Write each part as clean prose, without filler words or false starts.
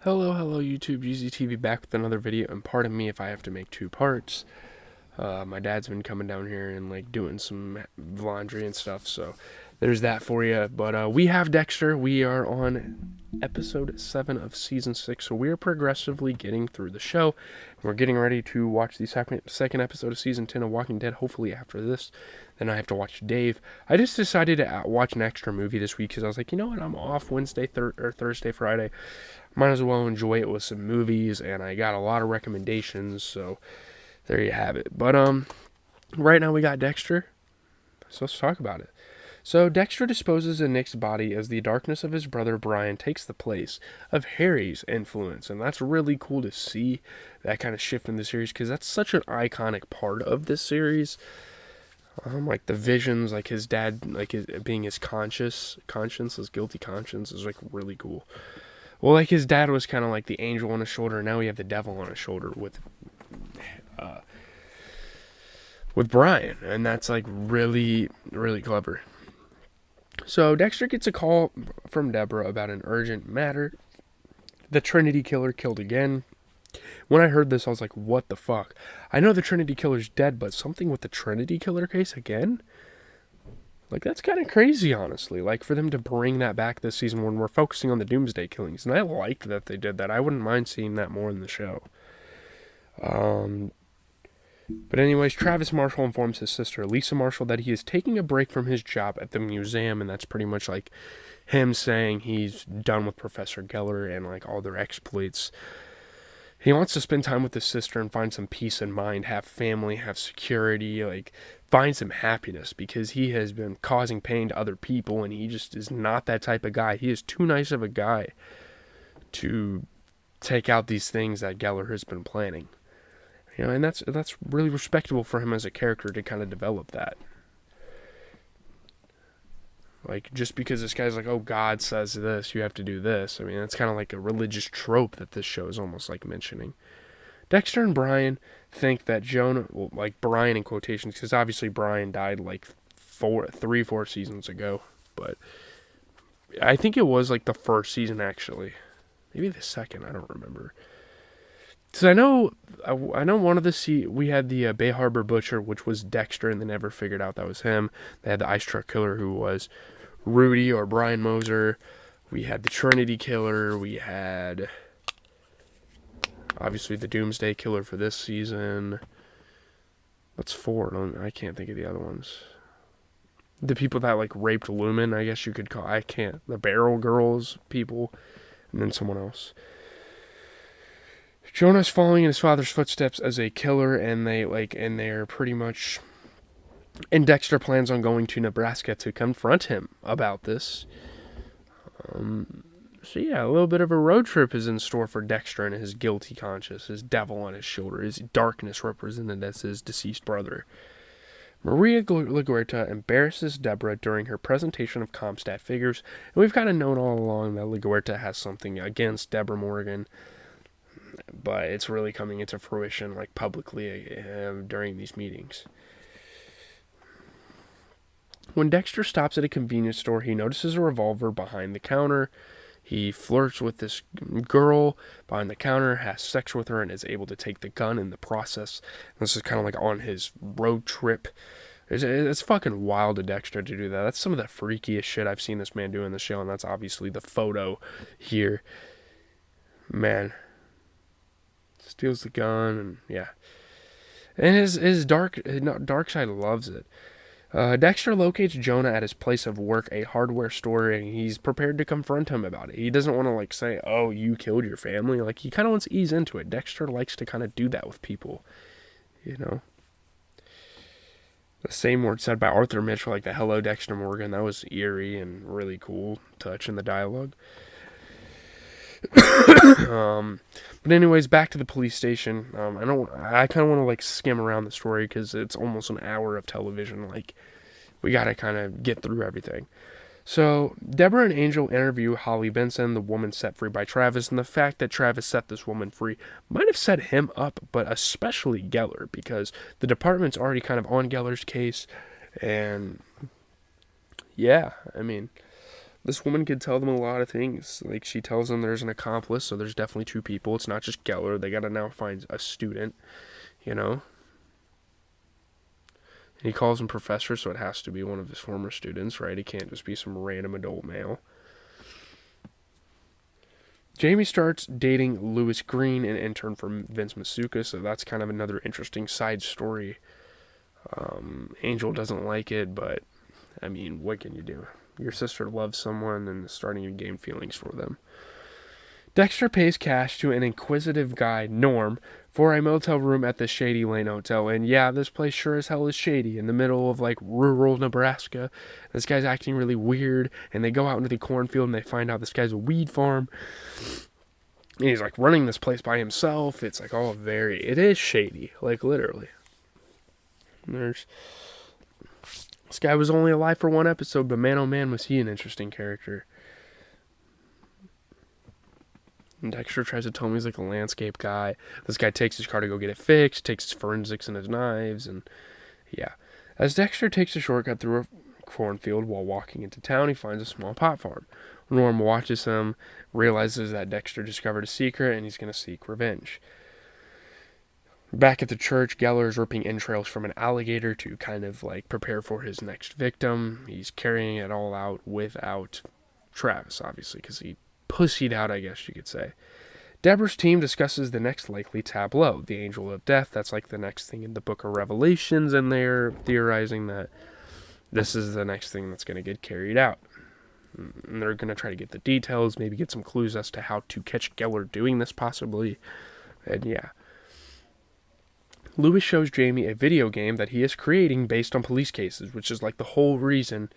Hello YouTube, GZTV back with another video, and pardon me if I have to make two parts. My dad's been coming down here and like doing some laundry and stuff, so there's that for you. But we have Dexter. We are on episode 7 of season 6, so we're progressively getting through the show. We're getting ready to watch the second episode of season 10 of Walking Dead, hopefully after this. Then I have to watch Dave. I just decided to watch an extra movie this week because I was like, you know what, I'm off Wednesday, or Thursday, Friday. Might as well enjoy it with some movies, and I got a lot of recommendations, so there you have it. But right now we got Dexter, so let's talk about it. So Dexter disposes of Nick's body as the darkness of his brother Brian takes the place of Harry's influence, and that's really cool to see that kind of shift in the series because that's such an iconic part of this series. Like the visions, like his dad, like being his conscience, his guilty conscience is like really cool. Well, like his dad was kind of like the angel on his shoulder, and now we have the devil on his shoulder with Brian, and that's like really, really clever. So Dexter gets a call from Deborah about an urgent matter. The Trinity Killer killed again. When I heard this, I was like, what the fuck? I know the Trinity Killer's dead, but something with the Trinity Killer case again? Like, that's kind of crazy, honestly. Like, for them to bring that back this season when we're focusing on the Doomsday killings. And I liked that they did that. I wouldn't mind seeing that more in the show. But anyways, Travis Marshall informs his sister, Lisa Marshall, that he is taking a break from his job at the museum. And that's pretty much like him saying he's done with Professor Geller and, like, all their exploits. He wants to spend time with his sister and find some peace in mind, have family, have security, like find some happiness because he has been causing pain to other people and he just is not that type of guy. He is too nice of a guy to take out these things that Geller has been planning. You know, and that's really respectable for him as a character to kind of develop that. Like, just because this guy's like, oh, God says this, you have to do this. I mean, that's kind of like a religious trope that this show is almost like mentioning. Dexter and Brian think that Jonah, well, like Brian in quotations, because obviously Brian died like 4 seasons ago. But I think it was like the first season, actually. Maybe the second, I don't remember. Because I know one of the we had the Bay Harbor Butcher, which was Dexter, and they never figured out that was him. They had the Ice Truck Killer, who was Rudy or Brian Moser. We had the Trinity Killer. We had obviously the Doomsday Killer for this season. That's 4. I can't think of the other ones. The people that like raped Lumen, I guess you could call. I can't. The Barrel Girls people, and then someone else. Jonah's following in his father's footsteps as a killer, and they're pretty much. And Dexter plans on going to Nebraska to confront him about this. So yeah, a little bit of a road trip is in store for Dexter and his guilty conscience, his devil on his shoulder, his darkness represented as his deceased brother. Maria LaGuerta embarrasses Deborah during her presentation of Comstat figures, and we've kind of known all along that LaGuerta has something against Deborah Morgan, but it's really coming into fruition like publicly during these meetings. When Dexter stops at a convenience store, he notices a revolver behind the counter. He flirts with this girl behind the counter, has sex with her, and is able to take the gun in the process. This is kind of like on his road trip. It's fucking wild of Dexter to do that. That's some of the freakiest shit I've seen this man do in the show, and that's obviously the photo here. Man. Steals the gun, and yeah. And his dark side loves it. Dexter locates Jonah at his place of work, a hardware store, and he's prepared to confront him about it. He doesn't want to like say, oh, you killed your family. Like, he kind of wants to ease into it. Dexter likes to kind of do that with people, you know. The same word said by Arthur Mitchell, like the hello Dexter Morgan. That was eerie and really cool touch in the dialogue. But anyways, back to the police station. I kind of want to like skim around the story because it's almost an hour of television. Like, we gotta kind of get through everything. So Deborah and Angel interview Holly Benson, the woman set free by Travis, and the fact that Travis set this woman free might have set him up, but especially Geller, because the department's already kind of on Geller's case, and yeah, I mean, this woman could tell them a lot of things. Like, she tells them there's an accomplice, so there's definitely two people. It's not just Geller. They gotta now find a student, you know? And he calls him professor, so it has to be one of his former students, right? He can't just be some random adult male. Jamie starts dating Lewis Green, an intern from Vince Masuka, so that's kind of another interesting side story. Angel doesn't like it, but, I mean, what can you do? Your sister loves someone and is starting to gain feelings for them. Dexter pays cash to an inquisitive guy, Norm, for a motel room at the Shady Lane Hotel. And yeah, this place sure as hell is shady, in the middle of, like, rural Nebraska. This guy's acting really weird, and they go out into the cornfield and they find out this guy's a weed farm. And he's, like, running this place by himself. It's, like, all it is shady, like, literally. This guy was only alive for one episode, but man, oh man, was he an interesting character. And Dexter tries to tell him he's like a landscape guy. This guy takes his car to go get it fixed, takes his forensics and his knives, and yeah. As Dexter takes a shortcut through a cornfield while walking into town, he finds a small pot farm. Norm watches him, realizes that Dexter discovered a secret, and he's going to seek revenge. Back at the church, Geller is ripping entrails from an alligator to kind of like prepare for his next victim. He's carrying it all out without Travis, obviously, because he pussied out, I guess you could say. Deborah's team discusses the next likely tableau, the Angel of Death. That's like the next thing in the Book of Revelations, and they're theorizing that this is the next thing that's going to get carried out. And they're going to try to get the details, maybe get some clues as to how to catch Geller doing this, possibly. And yeah. Lewis shows Jamie a video game that he is creating based on police cases, which is like the whole reason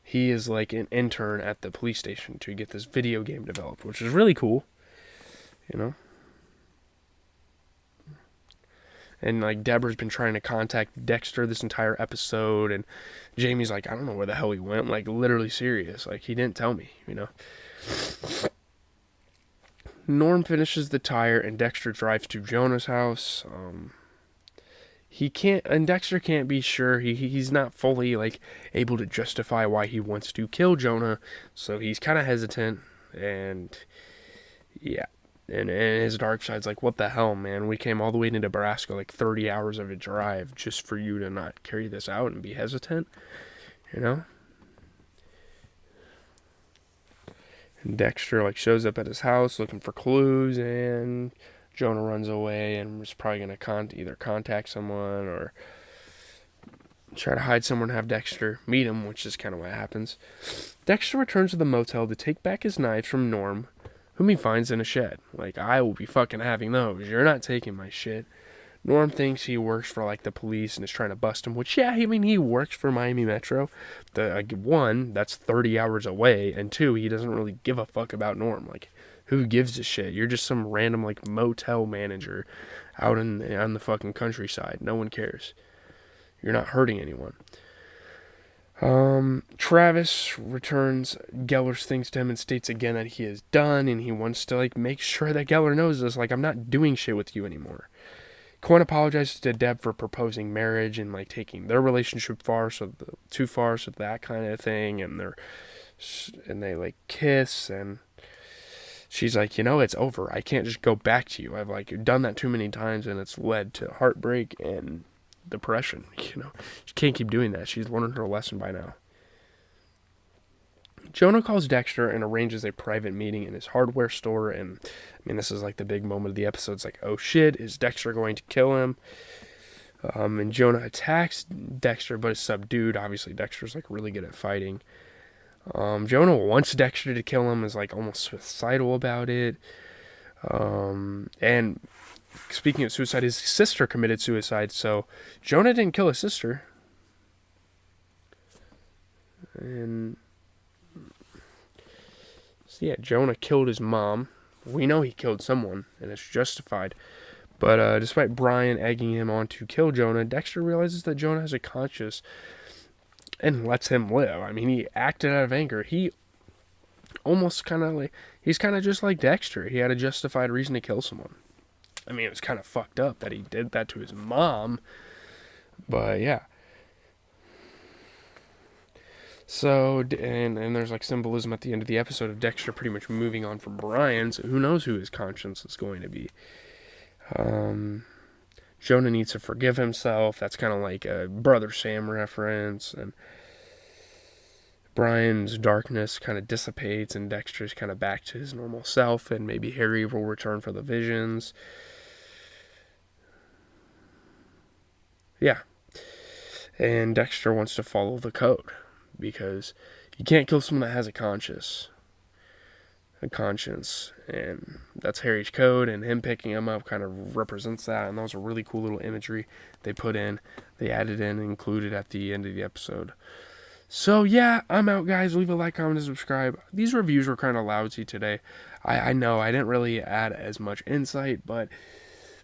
he is like an intern at the police station, to get this video game developed, which is really cool, you know. And like Deborah's been trying to contact Dexter this entire episode, and Jamie's like, I don't know where the hell he went, like literally serious, like he didn't tell me, you know. Norm finishes the tire and Dexter drives to Jonah's house. Dexter can't be sure. He's not fully like able to justify why he wants to kill Jonah, so he's kind of hesitant. And yeah, and his dark side's like, what the hell, man? We came all the way to Nebraska, like 30 hours of a drive, just for you to not carry this out and be hesitant, you know. And Dexter like shows up at his house looking for clues, and Jonah runs away and is probably going to either contact someone or try to hide somewhere and have Dexter meet him, which is kind of what happens. Dexter returns to the motel to take back his knives from Norm, whom he finds in a shed. Like, I will be fucking having those. You're not taking my shit. Norm thinks he works for, like, the police and is trying to bust him, which, yeah, I mean, he works for Miami Metro. One, that's 30 hours away, and two, he doesn't really give a fuck about Norm. Like, who gives a shit? You're just some random, like, motel manager out on the fucking countryside. No one cares. You're not hurting anyone. Travis returns Geller's things to him and states again that he is done, and he wants to, like, make sure that Geller knows this. Like, I'm not doing shit with you anymore. Cohen apologizes to Deb for proposing marriage and, like, taking their relationship too far, so that kind of thing, and they, like, kiss, and she's like, you know, it's over. I can't just go back to you. I've, like, done that too many times, and it's led to heartbreak and depression, you know. She can't keep doing that. She's learned her lesson by now. Jonah calls Dexter and arranges a private meeting in his hardware store, and I mean, this is like the big moment of the episode. It's like, oh shit, is Dexter going to kill him? And Jonah attacks Dexter, but is subdued. Obviously, Dexter's like really good at fighting. Jonah wants Dexter to kill him, is like almost suicidal about it. And speaking of suicide, his sister committed suicide, so Jonah didn't kill his sister. And so yeah, Jonah killed his mom. We know he killed someone, and it's justified. But despite Brian egging him on to kill Jonah, Dexter realizes that Jonah has a conscience and lets him live. I mean, he acted out of anger. He almost kind of like, he's kind of just like Dexter. He had a justified reason to kill someone. I mean, it was kind of fucked up that he did that to his mom. But yeah. So, and there's like symbolism at the end of the episode of Dexter pretty much moving on from Brian, so who knows who his conscience is going to be. Jonah needs to forgive himself. That's kind of like a Brother Sam reference. And Brian's darkness kind of dissipates, and Dexter's kind of back to his normal self, and maybe Harry will return for the visions. Yeah. And Dexter wants to follow the code, because you can't kill someone that has a conscience, and that's Harry's code, and him picking him up kind of represents that. And those are really cool little imagery they added in and included at the end of the episode. So yeah, I'm out, guys. Leave a like, comment, and subscribe. These reviews were kind of lousy today. I know I didn't really add as much insight, but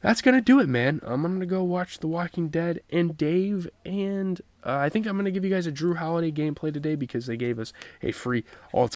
that's going to do it, man. I'm going to go watch The Walking Dead and Dave, and I think I'm going to give you guys a Drew Holiday gameplay today because they gave us a free Ultimate